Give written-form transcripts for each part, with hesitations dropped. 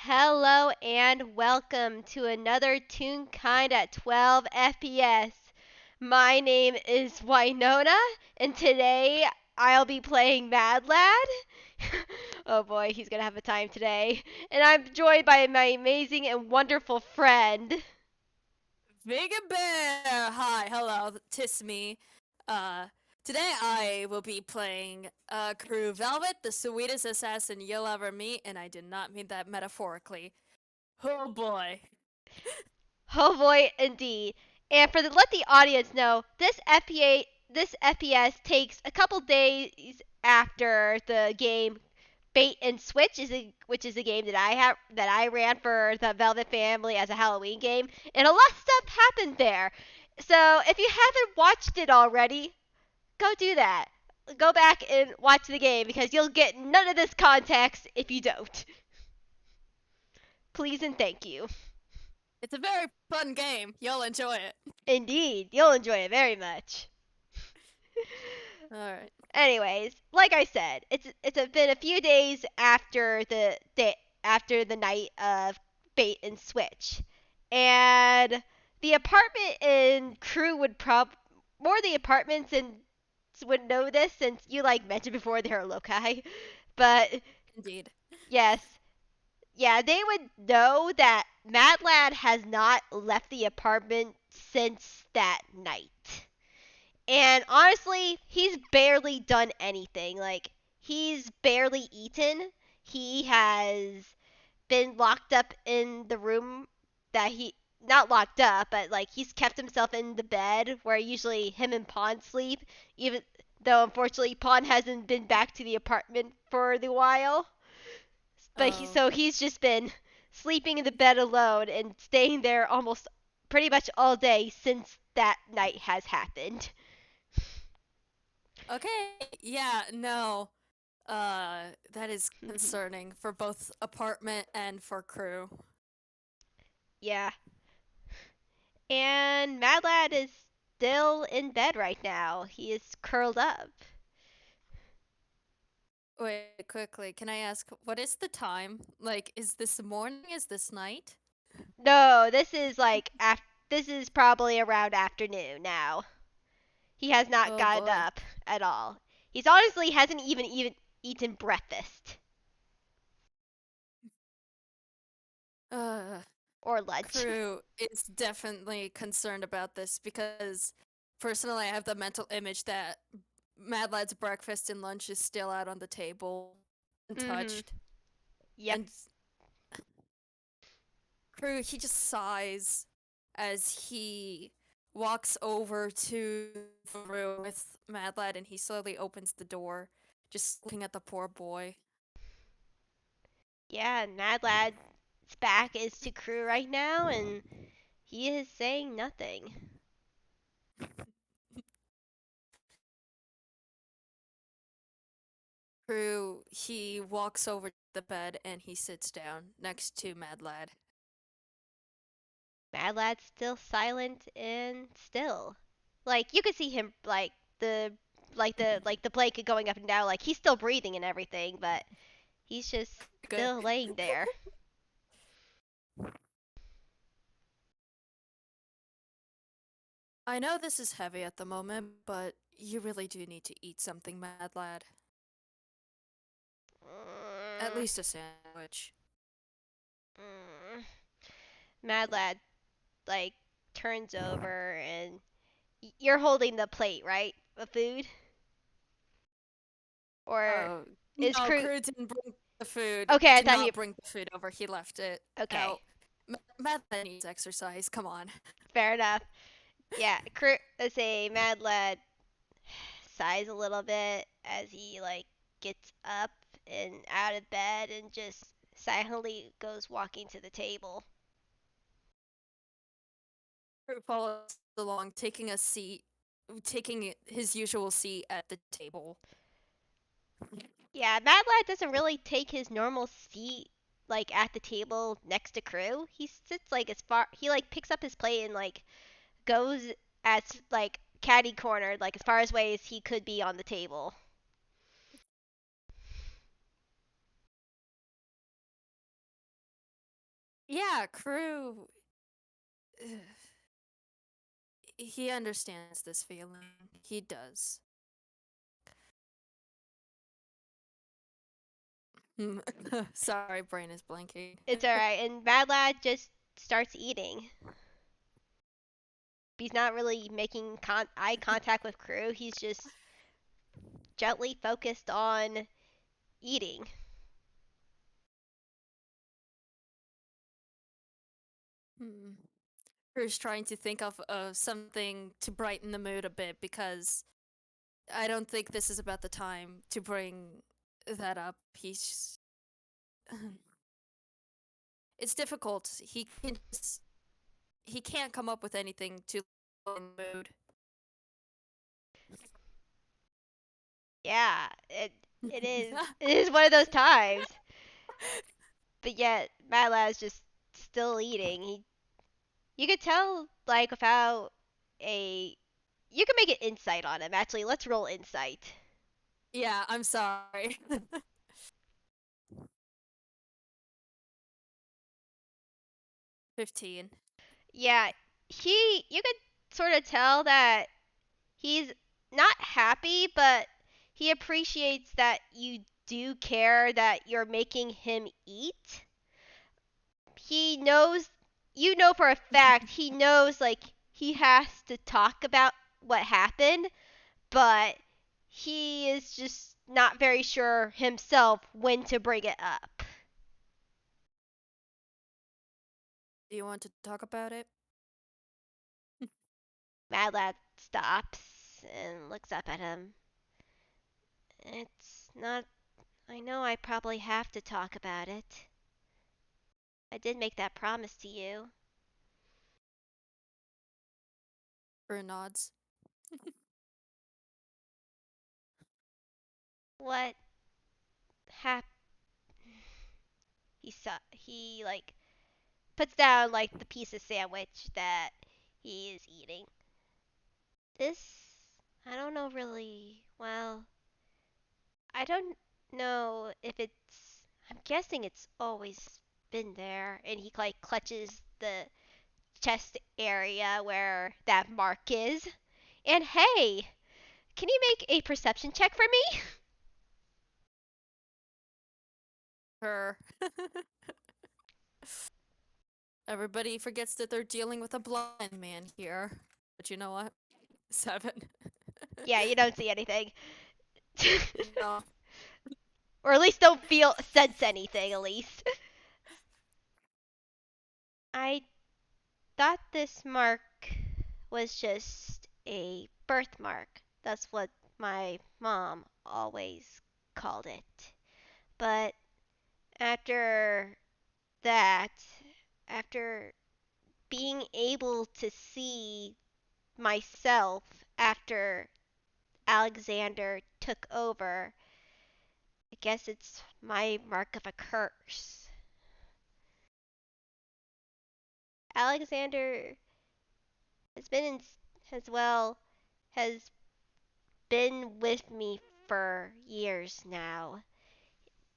Hello and welcome to another Toonkind at 12 FPS. My name is Winona, and today I'll be playing Mad Lad. Oh boy, he's gonna have a time today. And I'm joined by my amazing and wonderful friend. VeganBear! Hi, hello, tis me. Uh, Today I will be playing Crue Velvet, the sweetest assassin you'll ever meet, and I did not mean that metaphorically. Oh boy. Oh boy, indeed. And let the audience know, this FPS takes a couple days after the game Bait and Switch which is a game that I ran for the Velvet family as a Halloween game, and a lot of stuff happened there. So if you haven't watched it already, go do that. Go back and watch the game because you'll get none of this context if you don't. Please and thank you. It's a very fun game. You'll enjoy it. Indeed, you'll enjoy it very much. Alright. Anyways, like I said, been a few days after the night of Bait and Switch, and the apartment in Crew would more the apartments and would know this since you mentioned before they're loci, but Indeed. yes, yeah, they would know that Mad Lad has not left the apartment since that night. And honestly, he's barely done anything. He's barely eaten. He has been locked up in the room that he. Not locked up, but he's kept himself in the bed where usually him and Pawn sleep, even though unfortunately Pawn hasn't been back to the apartment for the while. But Oh. so he's just been sleeping in the bed alone and staying there almost pretty much all day since that night has happened. Okay, yeah, no. That is concerning for both apartment and for Crue. Yeah. And Mad Lad is still in bed right now. He is curled up. Wait, quickly, can I ask, what is the time? Like, is this morning? Is this night? No, this is probably around afternoon now. He has not Oh gotten boy. up at all. He's honestly hasn't even eaten breakfast Uh, or lunch. Crew is definitely concerned about this because personally I have the mental image that Mad Lad's breakfast and lunch is still out on the table, Mhm. untouched. Yep. And Crew, he just sighs as he walks over to the room with Mad Lad and he slowly opens the door, just looking at the poor boy. Yeah, and Mad Lad's back is to Crew right now, and he is saying nothing. Crew, he walks over to the bed and he sits down next to Mad Lad. Mad Lad's still silent and still. You could see him the blanket going up and down, he's still breathing and everything, but he's just Good. still laying there. I know this is heavy at the moment, but you really do need to eat something, Mad Lad. At Mm, least a sandwich. mm. Mad Lad like turns over and you're holding the plate, right? Of food? Or Oh, is no, Crew Crew didn't bring the food. Okay, I Did thought he not bring the food over. He left it Okay, out. Mad Lad needs exercise. Come on. fair enough. Yeah, Crew let's say Mad Lad sighs a little bit as he gets up and out of bed and just silently goes walking to the table. Crew follows along, taking a seat, taking his usual seat at the table. Yeah, Mad Lad doesn't really take his normal seat at the table next to Crew. He sits as far he picks up his plate and goes as catty cornered as far as way as he could be on the table. Yeah, Crue. He understands this feeling. He does. Sorry, brain is blanking. It's alright. And Mad Lad just starts eating. He's not really making eye contact with Crue. He's just gently focused on eating. Hmm. Crew's trying to think of something to brighten the mood a bit because I don't think this is about the time to bring that up. He's it's difficult. He can't come up with anything to lighten the mood. Yeah, it is. It is one of those times. But yet, Mad Lad's just still eating. You could tell, like, without a. You can make an insight on him. Actually, let's roll insight. Yeah, I'm sorry. 15. Yeah, You could sort of tell that he's not happy, but he appreciates that you do care that you're making him eat. He knows, you know for a fact, he knows, like, he has to talk about what happened, but he is just not very sure himself when to bring it up. Do you want to talk about it? Mad Lad stops and looks up at him. It's not. I know I probably have to talk about it. I did make that promise to you. Or nods. What hap? He like puts down like the piece of sandwich that he is eating. This I don't know really. Well, I don't know if it's. I'm guessing it's always been there, and he like clutches the chest area where that mark is. And hey, can you make a perception check for me? Her. Everybody forgets that they're dealing with a blind man here. But you know what? 7. Yeah, you don't see anything. No. Or at least don't feel sense anything at least. I thought this mark was just a birthmark. That's what my mom always called it. But after that, after being able to see myself after Alexander took over, I guess it's my mark of a curse. Alexander has been in, as well has been with me for years now.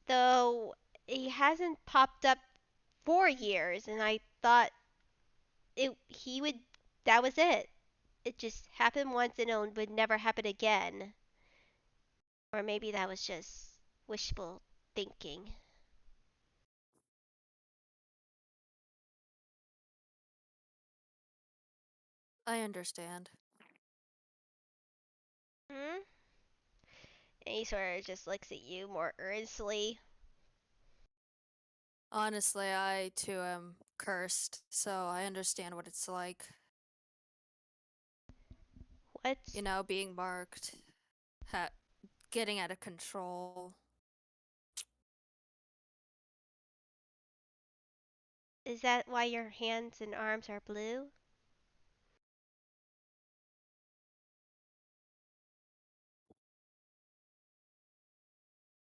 Though he hasn't popped up for years and I thought it he would that was it. It just happened once and it would never happen again. Or maybe that was just wishful thinking. I understand. Hmm? And he sort of just looks at you more earnestly. Honestly, I too am cursed, so I understand what it's like. What's Being marked, ha- getting out of control. is that why your hands and arms are blue?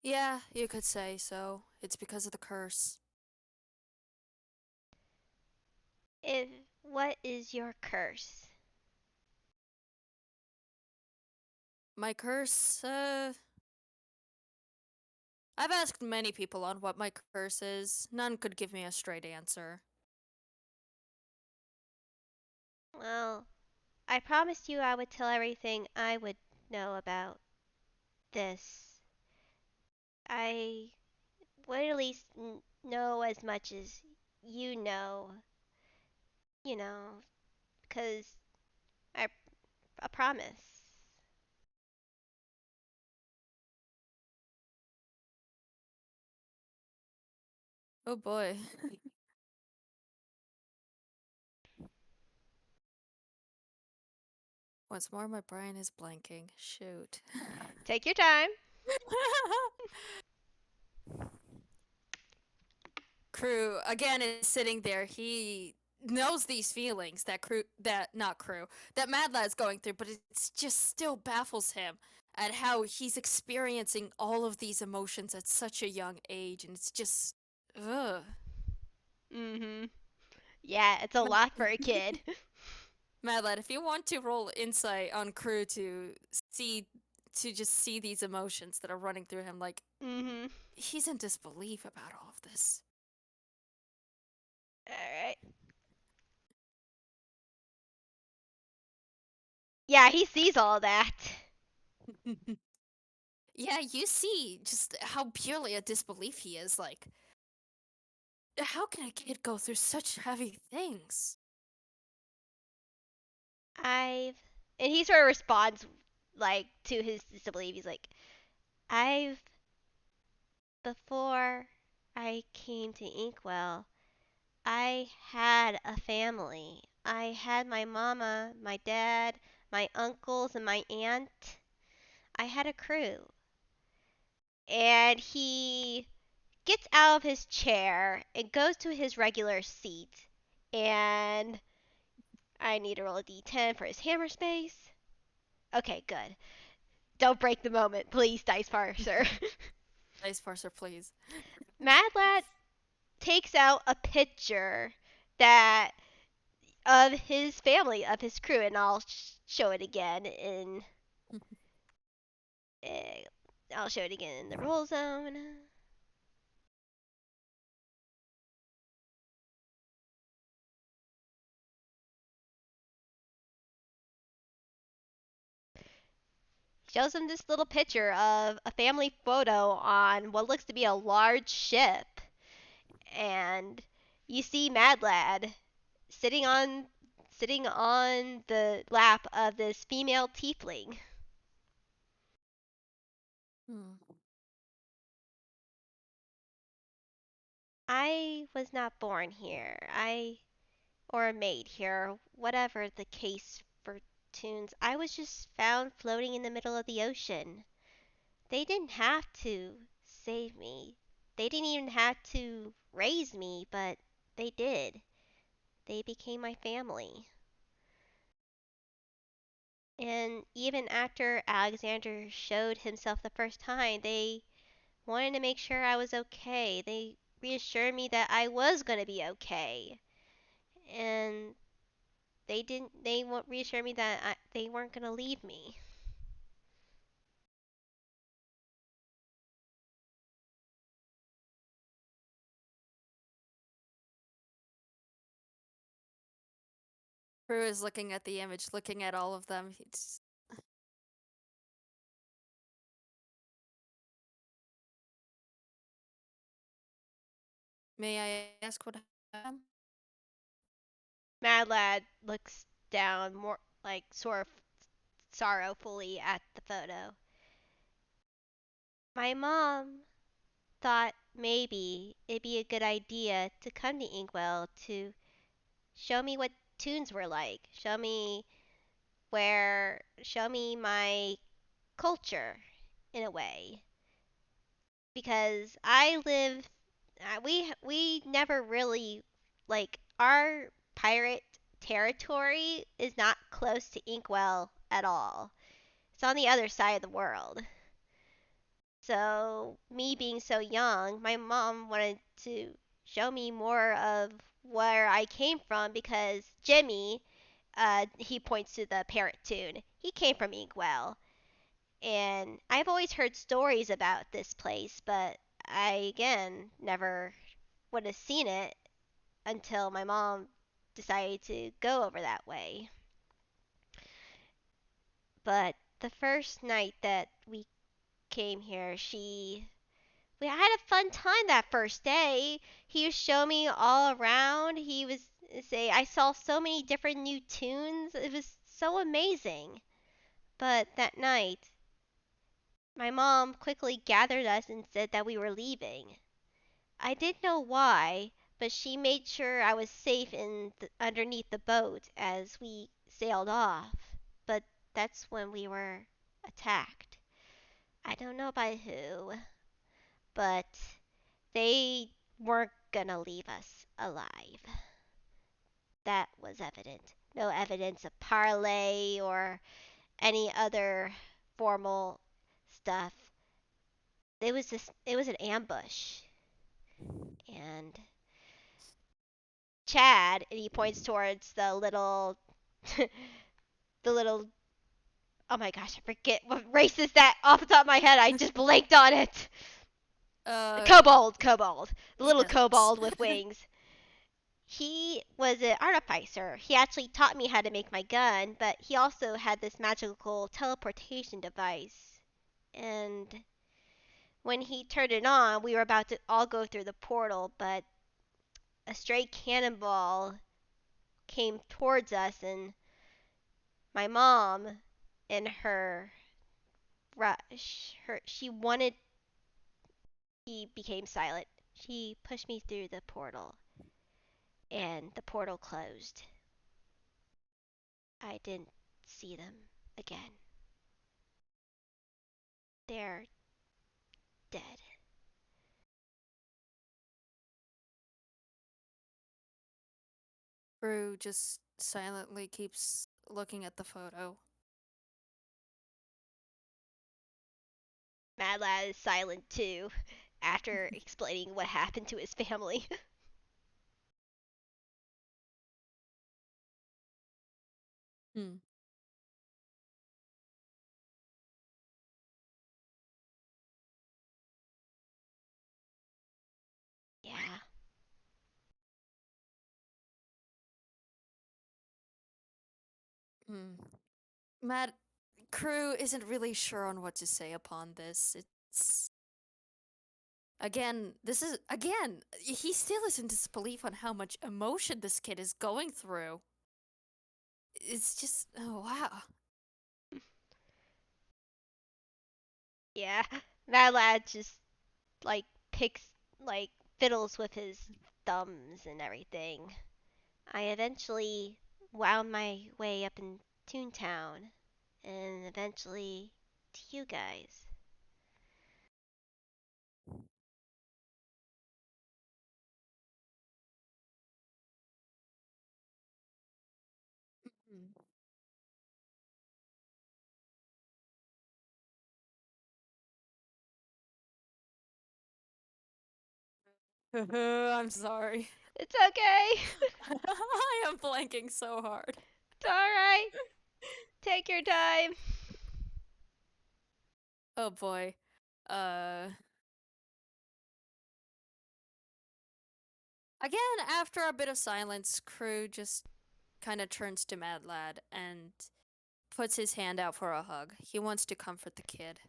Yeah, you could say so. It's because of the curse. If what is your curse? My curse, I've asked many people on what my curse is. None could give me a straight answer. Well, I promised you I would tell everything I would know about this. I would at least know as much as you know, you know, because I promise. Oh boy. Once more, my brain is blanking. Shoot. Take your time. Crue again is sitting there. He knows these feelings that that Mad Lad's going through, but it just still baffles him at how he's experiencing all of these emotions at such a young age, and it's just, ugh. Mhm. Yeah, it's a lot for a kid. Mad Lad, if you want to roll insight on Crue see to just see these emotions that are running through him, like Mhm. he's in disbelief about all of this. All right. Yeah, he sees all that. Yeah, you see just how purely a disbelief he is. Like, how can a kid go through such heavy things? I've and he sort of responds like to his disbelief. He's like, I've before I came to Inkwell, I had a family. I had my mama, my dad, my uncles, and my aunt. I had a crew. And he gets out of his chair and goes to his regular seat. And I need to roll a d10 for his hammer space. Okay, good. Don't break the moment, please, Dice Parser. Dice parser, please. Mad Lad takes out a picture that of his family, of his crew, and I'll show it again in. Uh, I'll show it again in the roll zone. Shows him this little picture of a family photo on what looks to be a large ship, and you see Mad Lad sitting on the lap of this female tiefling. Hmm. I was not born here. Or made here, whatever the case for Toons. I was just found floating in the middle of the ocean. They didn't have to save me. They didn't even have to raise me, but they did. They became my family. And even after Alexander showed himself the first time, they wanted to make sure I was okay. They reassured me that I was going to be okay. And they reassured me that they weren't going to leave me. Crue is looking at the image, looking at all of them. May I ask what happened? Mad Lad looks down more like sort of sorrowfully at the photo. My mom thought maybe it'd be a good idea to come to Inkwell to show me what tunes were like. Show me my culture in a way. Because we never really, like, our pirate territory is not close to Inkwell at all. It's on the other side of the world. So, me being so young, my mom wanted to show me more of where I came from because Jimmy, he points to the parrot tune, he came from Inkwell. And I've always heard stories about this place, but I, again, never would have seen it until my mom decided to go over that way. But the first night that we came here, we had a fun time that first day. He was showing me all around. He was say I saw so many different new tunes. It was so amazing. But that night, my mom quickly gathered us and said that we were leaving. I didn't know why, but she made sure I was safe underneath the boat as we sailed off. But that's when we were attacked. I don't know by who, but they weren't gonna leave us alive. That was evident. No evidence of parley or any other formal stuff. It was an ambush. And Chad, and he points towards the little the little oh my gosh, I forget what race is that off the top of my head. I just blanked on it. Uh, Kobold. The little yes. kobold with wings. He was an artificer. He actually taught me how to make my gun, but he also had this magical teleportation device. And when he turned it on, we were about to all go through the portal, but a stray cannonball came towards us, and my mom, in her rush, she wanted, he became silent. She pushed me through the portal, and the portal closed. I didn't see them again. They're dead. Crue just silently keeps looking at the photo. Mad Lad is silent too, after explaining what happened to his family. Hmm. Yeah. Hmm. Matt, Crue isn't really sure on what to say upon this. It's again, he still is in disbelief on how much emotion this kid is going through. It's just, oh wow. Yeah. Mad Lad just like picks like fiddles with his thumbs and everything. I eventually wound my way up in Toontown and eventually to you guys. Hmm. I'm sorry. It's okay. I am blanking so hard. It's alright. Take your time. Oh boy. Uh, Again, after a bit of silence, Crue just kind of turns to Mad Lad and puts his hand out for a hug. He wants to comfort the kid.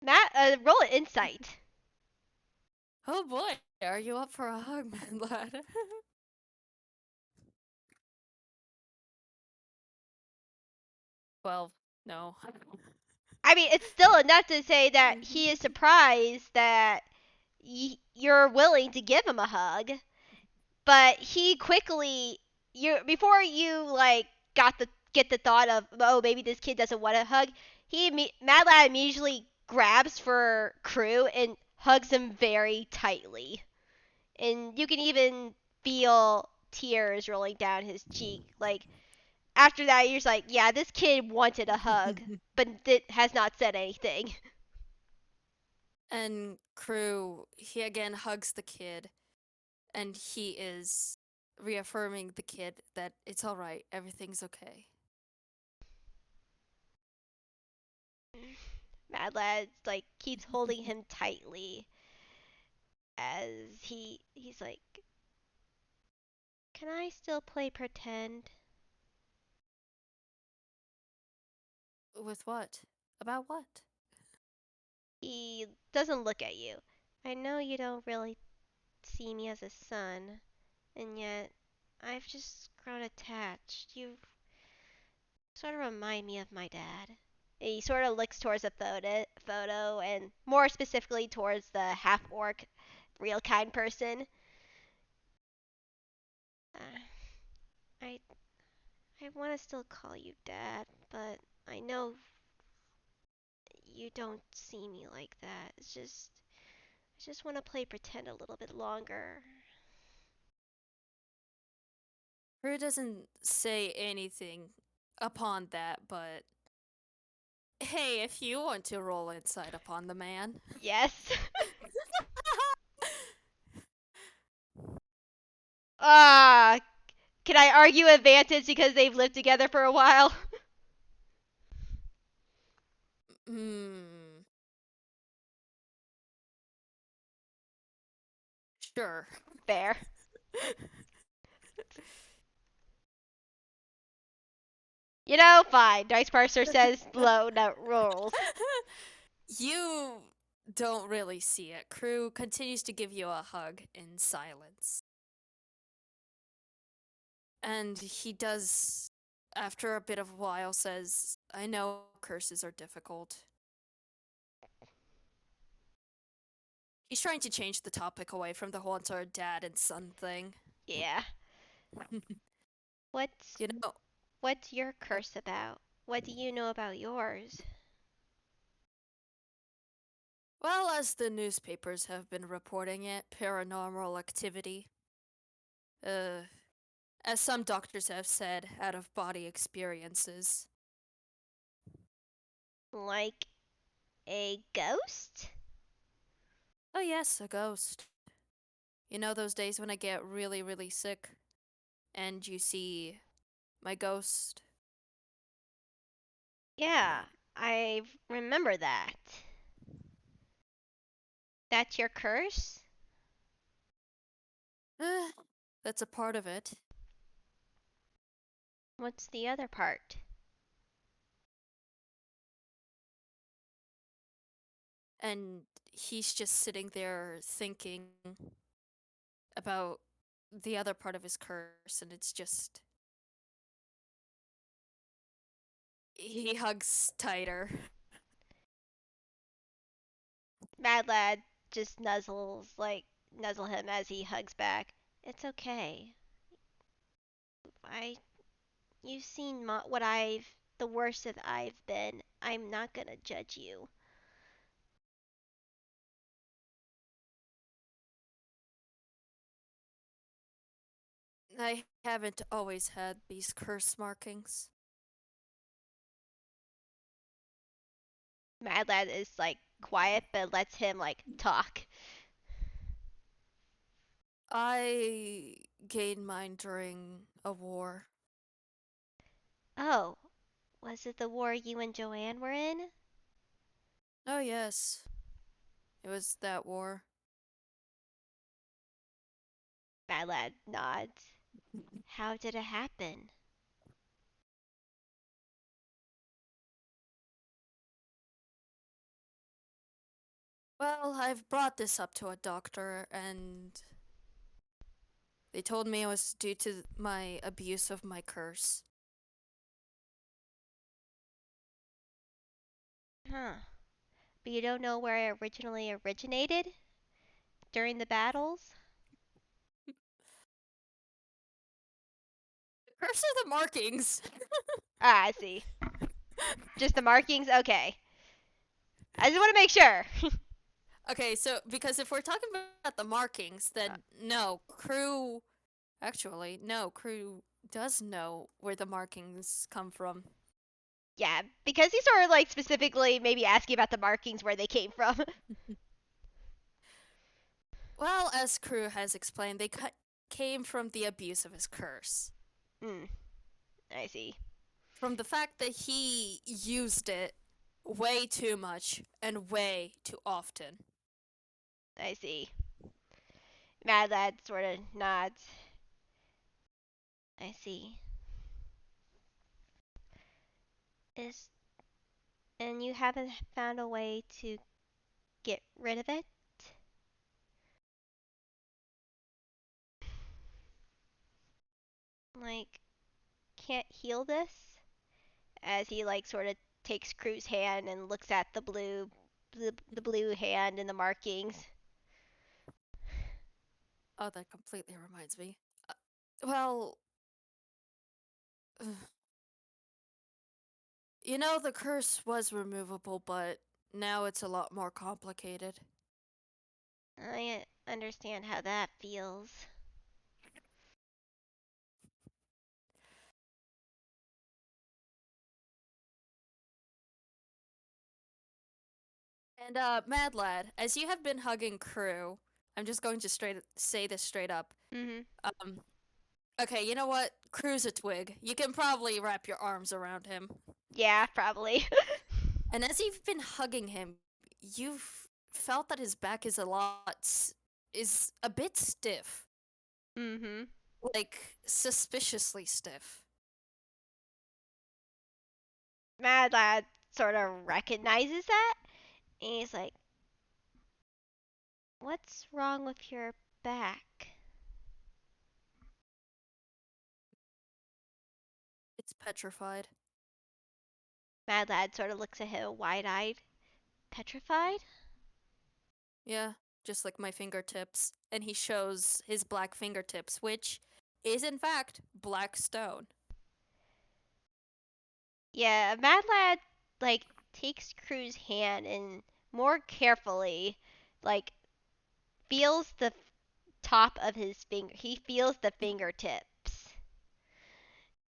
Matt, roll an insight. Oh boy, are you up for a hug, Mad Lad? 12. No. I mean, it's still enough to say that he is surprised that you're willing to give him a hug, but he quickly you before you like got the get the thought of oh maybe this kid doesn't want a hug. Mad Lad immediately grabs for Crue and hugs him very tightly, and you can even feel tears rolling down his cheek. Like after that, you're just like, yeah, this kid wanted a hug, but has not said anything. And Crue, he again hugs the kid, and he is reaffirming the kid that it's alright, everything's okay. Mad Lad like keeps holding him tightly as he's like, Can I still play pretend? With what? About what? He doesn't look at you. I know you don't really see me as a son, and yet I've just grown attached. You sort of remind me of my dad. He sort of looks towards the photo, and more specifically towards the half orc, real kind person. Uh, I I want to still call you dad, but I know you don't see me like that. I just want to play pretend a little bit longer. Crue doesn't say anything upon that, but hey, if you want to roll inside upon the man. Yes. Ah, can I argue advantage because they've lived together for a while? Hmm. Sure. Fair. You know, fine. Dice Parser says low note rolls. You don't really see it. Crue continues to give you a hug in silence. And he does, after a bit of a while, says, I know curses are difficult. He's trying to change the topic away from the whole entire dad and son thing. Yeah. What's You know, what's your uh, curse about? What do you know about yours? well, as the newspapers have been reporting it, paranormal activity. Uh, as some doctors have said, out of body experiences. Like a ghost? Oh, yes, a ghost. You know those days when I get really, really sick and you see my ghost? Yeah, I remember that. That's your curse? Eh, that's a part of it. What's the other part? And he's just sitting there thinking about the other part of his curse, and it's just. He hugs tighter. Mad Lad just nuzzle him as he hugs back. It's okay. I You've seen the worst that I've been. I'm not gonna judge you. I haven't always had these curse markings. Mad Lad is like quiet but lets him like talk. I gained mine during a war. Oh, was it the war you and Joanne were in? Oh, yes, it was that war. Mad Lad nods. How did it happen? Well, I've brought this up to a doctor, and they told me it was due to my abuse of my curse. Huh. But you don't know where it originally originated? During the battles? The curse are the markings. Ah, I see. Just the markings? Okay. I just want to make sure. Okay, so because if we're talking about the markings, Uh, then no, Crue. Actually, no, Crue does know where the markings come from. yeah, because he's sort of like specifically maybe asking about the markings where they came from. Well, as Crue has explained, they came from the abuse of his curse. Hmm, I see. From the fact that he used it way too much and way too often. I see. Mad Lad sort of nods. I see. Is and you haven't found a way to get rid of it? Like, can't heal this? As he like sort of takes Crue's hand and looks at the blue hand and the markings. Oh, that completely reminds me. Uh, well, you know, the curse was removable, but now it's a lot more complicated. I understand how that feels. And Mad Lad, as you have been hugging Crew, I'm just going to straight say this straight up. Mhm. Um, okay, you know what? Crew's a twig. You can probably wrap your arms around him. Yeah, probably. And as you've been hugging him, you've felt that his back is is a bit stiff, Mhm. like suspiciously stiff. Mad Lad sort of recognizes that, and he's like, "What's wrong with your back?" It's petrified. Mad Lad sort of looks at him wide-eyed. Petrified? Yeah, just like my fingertips. And he shows his black fingertips, which is in fact black stone. Yeah, Mad Lad like takes Crue's hand and more carefully like feels the top of his finger. He feels the fingertips.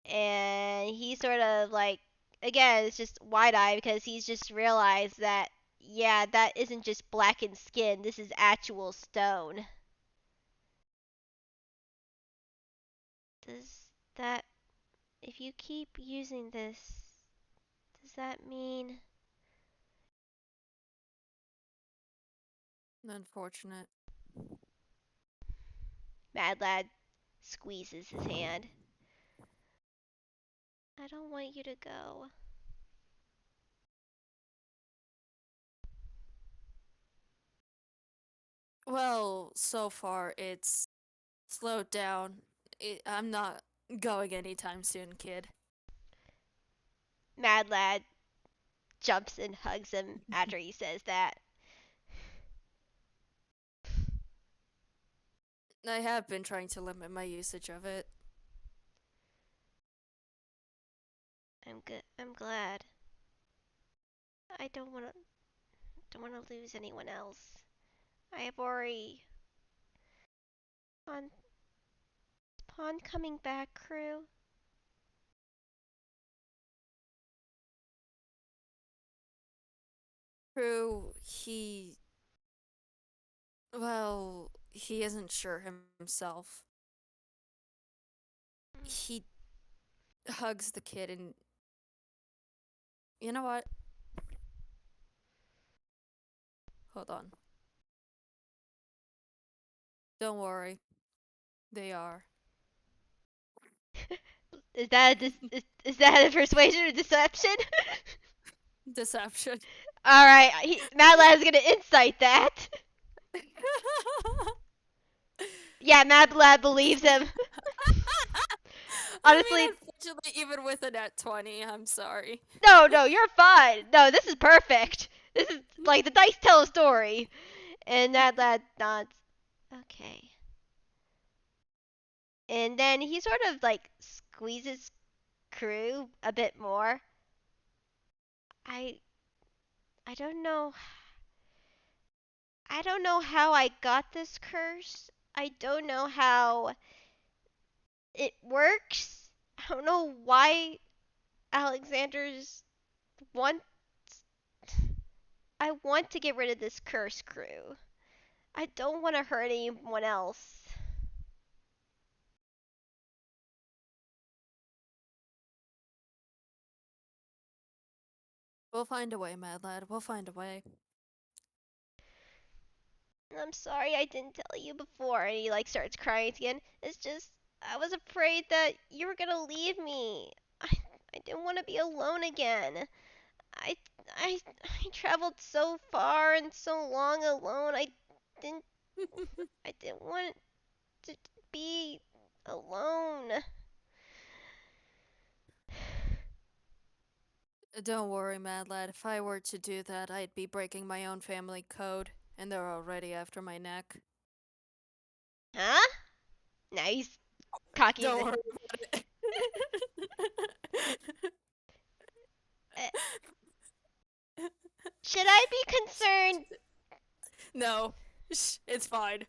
And he sort of like again, it's just wide-eyed because he's just realized that yeah, that isn't just blackened skin. This is actual stone. Does that if you keep using this, does that mean Unfortunate. Mad Lad squeezes his hand? I don't want you to go. Well, so far it's slowed down. I'm not going anytime soon, kid. Mad Lad jumps and hugs him after he says that. I have been trying to limit my usage of it. I'm good. I'm glad. I don't want to lose anyone else. I have already on upon coming back, Crue. True, well, he isn't sure himself. He hugs the kid and you know what? Hold on. Don't worry. They are. Is that a persuasion or deception? Deception. All right, Mad Lad is gonna insight that. Yeah, Mad Lad believes him. I mean, Honestly, unfortunately, even with a net 20, I'm sorry. no, you're fine. No, this is perfect. This is like the dice tell a story. And Mad Lad nods. Okay. And then he sort of like squeezes Crew a bit more. I I don't know. I don't know how I got this curse. I don't know how it works. I don't know why Alexander's want I want to get rid of this curse, Crew. I don't want to hurt anyone else. We'll find a way, Mad Lad. We'll find a way. I'm sorry I didn't tell you before. And he like starts crying again. It's just I was afraid that you were gonna leave me. I didn't want to be alone again. I, I traveled so far and so long alone. Didn't, I didn't want to be alone. Don't worry, Mad Lad. If I were to do that, I'd be breaking my own family code, and they're already after my neck. Huh? Nice. Cocky. Don't worry about Uh, it. should I be concerned? No, shh, it's fine.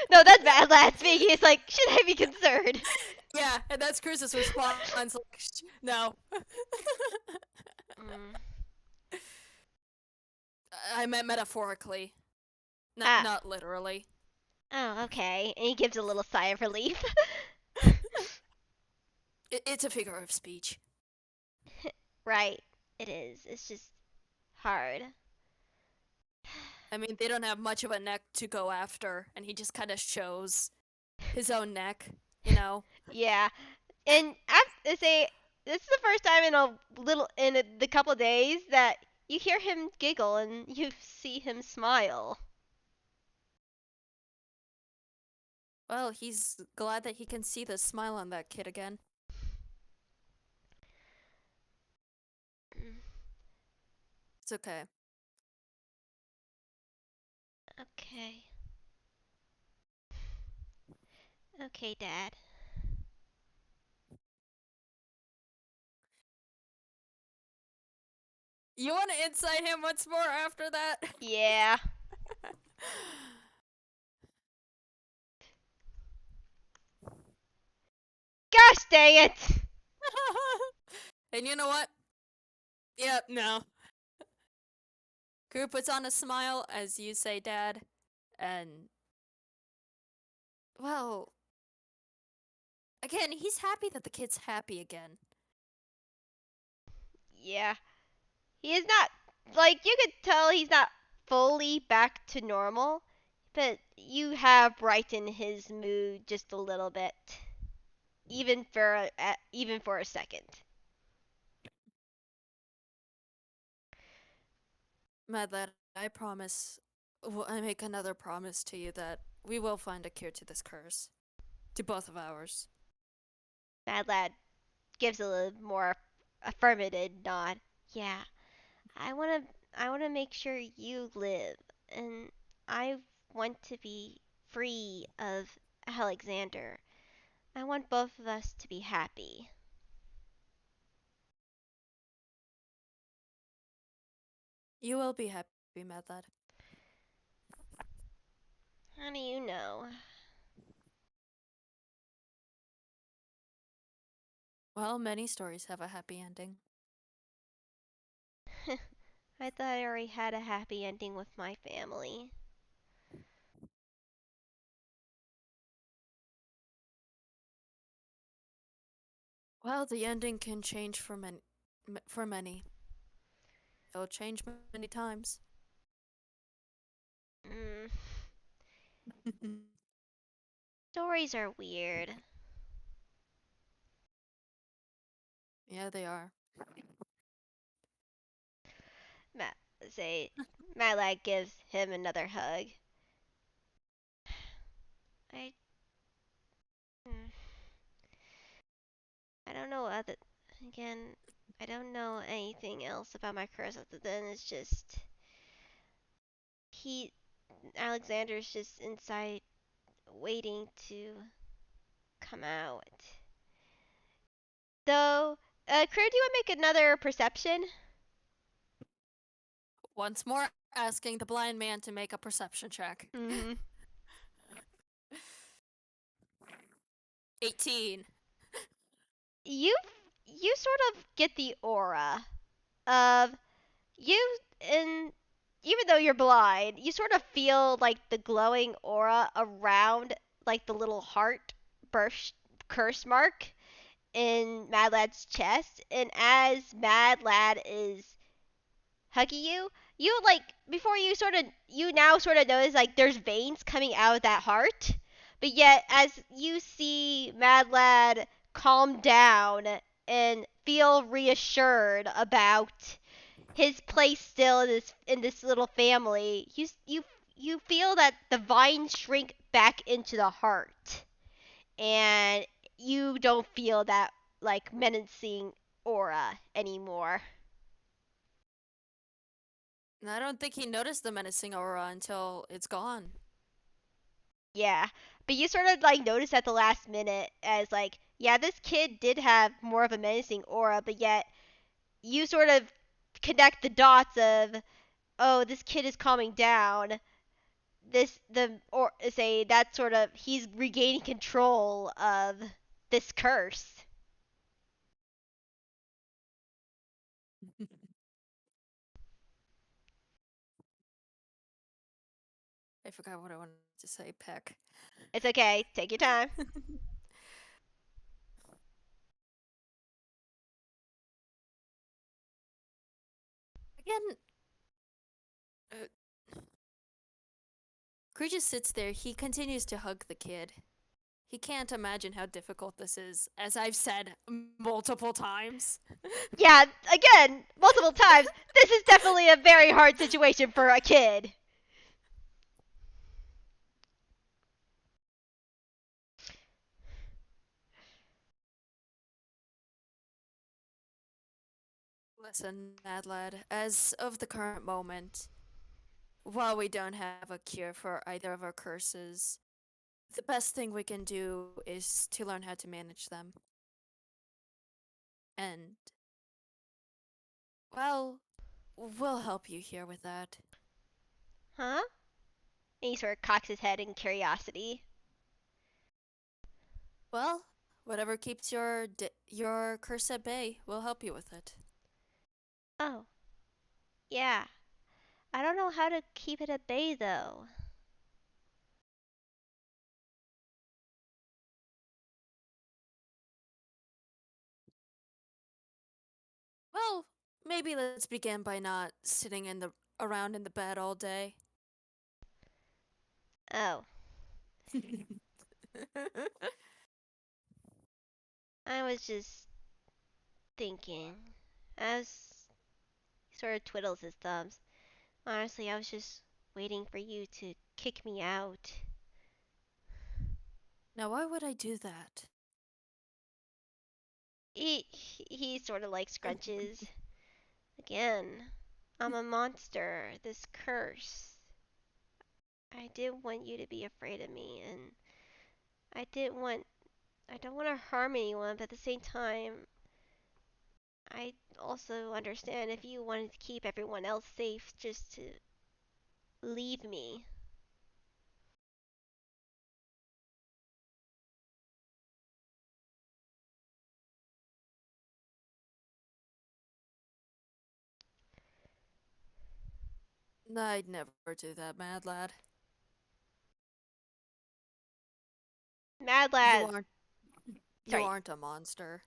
No, that's bad lad speaking. It's like, should I be concerned? Yeah, and that's Chris's response. Like, shh, no. Mm. I meant metaphorically, Ah. not literally. Oh, okay. And he gives a little sigh of relief. It's a figure of speech. Right. It is. It's just hard. I mean, they don't have much of a neck to go after, and he just kind of shows his own neck, you know? Yeah. And I have to say, this is the first time in the couple days that you hear him giggle and you see him smile. Well, he's glad that he can see the smile on that kid again. Mm. It's okay. Okay. Okay, Dad. You want to incite him once more after that? Yeah. Gosh dang it! And you know what? Yep, no. Crue puts on a smile as you say, Dad, and well, again, he's happy that the kid's happy again. Yeah. He is not, like, you could tell he's not fully back to normal, but you have brightened his mood just a little bit. Even for a second. Mad Lad, I promise. Well, I make another promise to you that we will find a cure to this curse. To both of ours. Mad Lad gives a little more affirmative nod. Yeah, I wanna make sure you live, and I want to be free of Alexander. I want both of us to be happy. You will be happy, Mad Lad. How do you know? Well, many stories have a happy ending. I thought I already had a happy ending with my family. Well, the ending can change for many. It'll change many times. Mm, stories are weird. Yeah, they are. Matt say Mad Lad gives him another hug. I mm, I don't know other again. I don't know anything else about my curse other than it's just he Alexander's just inside waiting to come out. Though, Crue, do you want to make another perception? Once more, asking the blind man to make a perception check. Mm-hmm. 18. You you sort of get the aura of you in even though you're blind, you sort of feel like the glowing aura around like the little heart burst curse mark in Mad Lad's chest, and as Mad Lad is hugging you, you like before you now sort of notice like there's veins coming out of that heart, But yet, as you see Mad Lad calm down and feel reassured about his place still in this little family, you feel that the vines shrink back into the heart, and you don't feel that like menacing aura anymore. And I don't think he noticed the menacing aura until it's gone. Yeah, but you sort of like notice at the last minute as like, yeah, this kid did have more of a menacing aura, but yet you sort of connect the dots of, oh, this kid is calming down. This the or say that sort of he's regaining control of this curse. I forgot what I wanted to say, Peck. It's okay. Take your time. Again, uh, Crue just sits there. He continues to hug the kid. He can't imagine how difficult this is, as I've said multiple times. Yeah, again, multiple times. This is definitely a very hard situation for a kid. Listen, Mad Lad, as of the current moment, while we don't have a cure for either of our curses, the best thing we can do is to learn how to manage them. And, well, we'll help you here with that. Huh? And he sort of cocks his head in curiosity. Well, whatever keeps your curse at bay, we'll help you with it. Oh, yeah. I don't know how to keep it at bay though. Well, maybe let's begin by not sitting in the around in the bed all day. Oh, I was just thinking. As he sort of twiddles his thumbs. Honestly, I was just waiting for you to kick me out. Now, why would I do that? He sort of like scrunches. Again, I'm a monster. This curse. I did want you to be afraid of me, and I did want. I don't want to harm anyone, but at the same time, I also understand if you wanted to keep everyone else safe, just to leave me. I'd never do that, Mad Lad. Mad You Lad. aren't you Sorry, aren't a monster.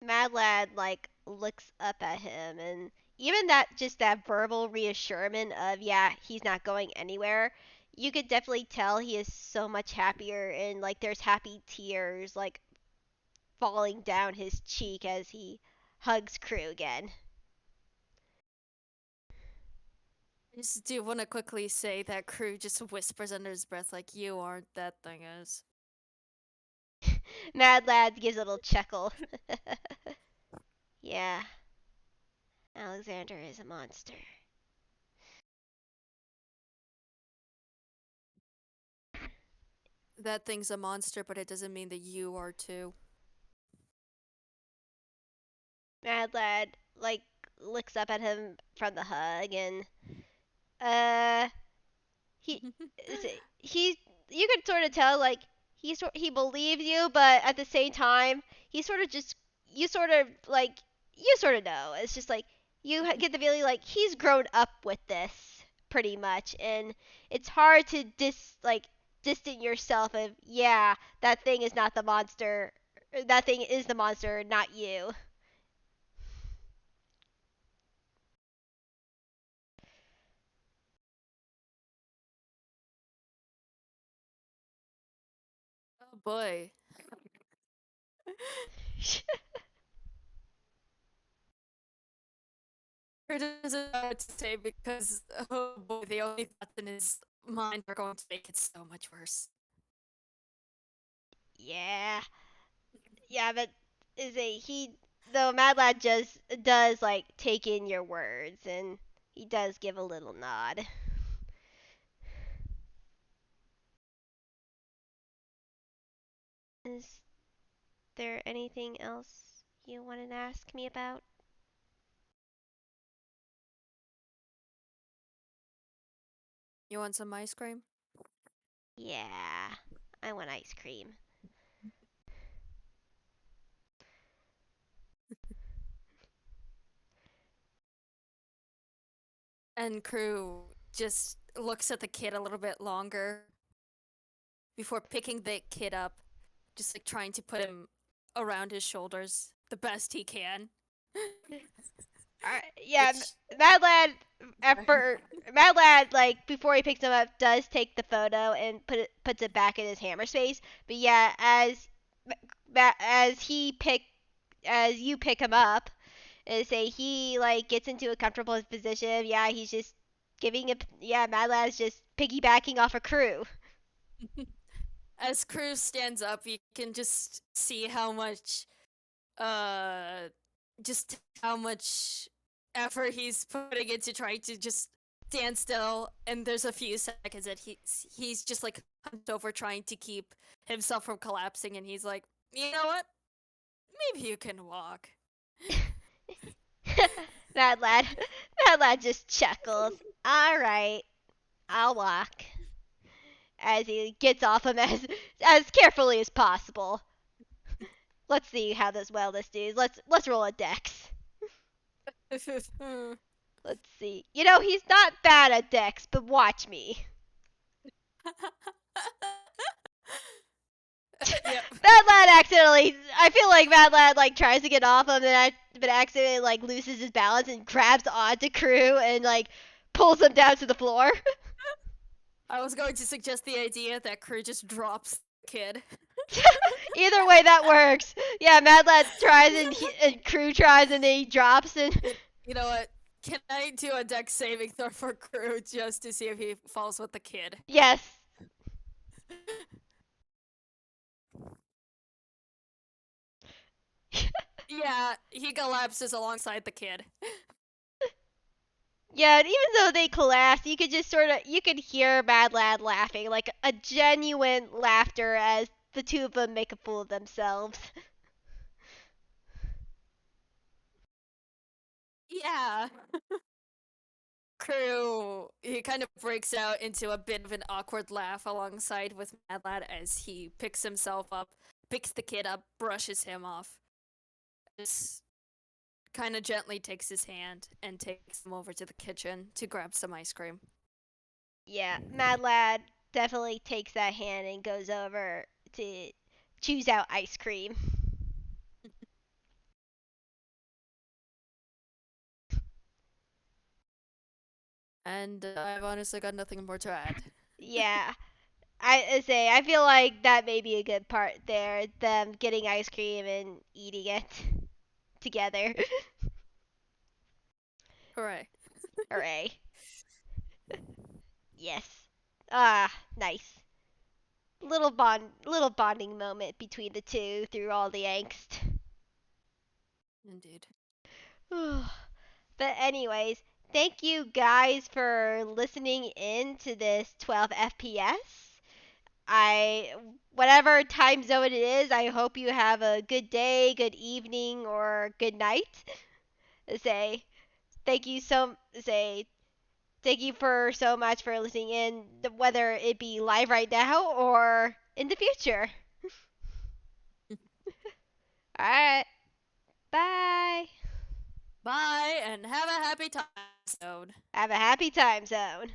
Mad Lad like looks up at him, and even that just that verbal reassurance of yeah, he's not going anywhere. You could definitely tell he is so much happier, and like there's happy tears like falling down his cheek as he hugs Crew again. I just do want to quickly say that Crew just whispers under his breath like you aren't that thing is. Mad Lad gives a little chuckle. Yeah, Alexander is a monster. That thing's a monster, but it doesn't mean that you are too. Mad Lad like looks up at him from the hug, and uh he he you could sort of tell like he believes you, but at the same time he sort of just you sort of like you sort of know it's just like you get the feeling like he's grown up with this pretty much, and it's hard to distant yourself of yeah, that thing is not the monster, that thing is the monster, not you. boy. Kurt doesn't know what to say because, oh boy, the only thoughts in his mind are going to make it so much worse. Yeah. Yeah, but is a he though Mad Lad just does like take in your words and he does give a little nod. Is there anything else you want to ask me about? You want some ice cream? Yeah, I want ice cream. And Crue just looks at the kid a little bit longer before picking the kid up, just like trying to put him around his shoulders the best he can. Yeah, Which Mad Lad Mad Lad like before he picks him up does take the photo and puts it back in his hammer space. But yeah, as he pick as you pick him up, and say he like gets into a comfortable position. Yeah, he's just giving a yeah. Mad Lad's just piggybacking off a Crue. as Cruz stands up, you can just see how much uh just how much effort he's putting into trying to just stand still, and there's a few seconds that he's just like hunched over trying to keep himself from collapsing, and he's like, you know what, maybe you can walk. Mad Lad, Mad Lad just chuckles. All right, I'll walk. As he gets off him as carefully as possible. Let's see how this dude. Let's roll a dex. Let's see. You know he's not bad at dex, but watch me. Yep. Mad Lad accidentally. I feel like Mad Lad like tries to get off him, but accidentally like loses his balance and grabs onto Crue and like pulls him down to the floor. I was going to suggest the idea that Crew just drops the kid. Either way, that works. Yeah, Mad Lad tries and Crue tries and then he drops and. You know what? Can I do a dex saving throw for Crew just to see if he falls with the kid? Yes. Yeah, he collapses alongside the kid. Yeah, and even though they collapse, you could just you could hear Mad Lad laughing, like a genuine laughter as the two of them make a fool of themselves. Yeah. Crew, he kind of breaks out into a bit of an awkward laugh alongside with Mad Lad as he picks himself up, picks the kid up, brushes him off. Just kind of gently takes his hand and takes him over to the kitchen to grab some ice cream. Yeah, Mad Lad definitely takes that hand and goes over to choose out ice cream. And I've honestly got nothing more to add. Yeah, I feel like that may be a good part there, them getting ice cream and eating it together. Hooray. Hooray. Yes. Ah, nice. Little bonding moment between the two through all the angst. Indeed. But anyways, thank you guys for listening in to this 12 FPS. I whatever time zone it is, I hope you have a good day, good evening, or good night. Say say thank you for so much for listening in, whether it be live right now or in the future. All right, bye. Bye, and have a happy time zone. Have a happy time zone.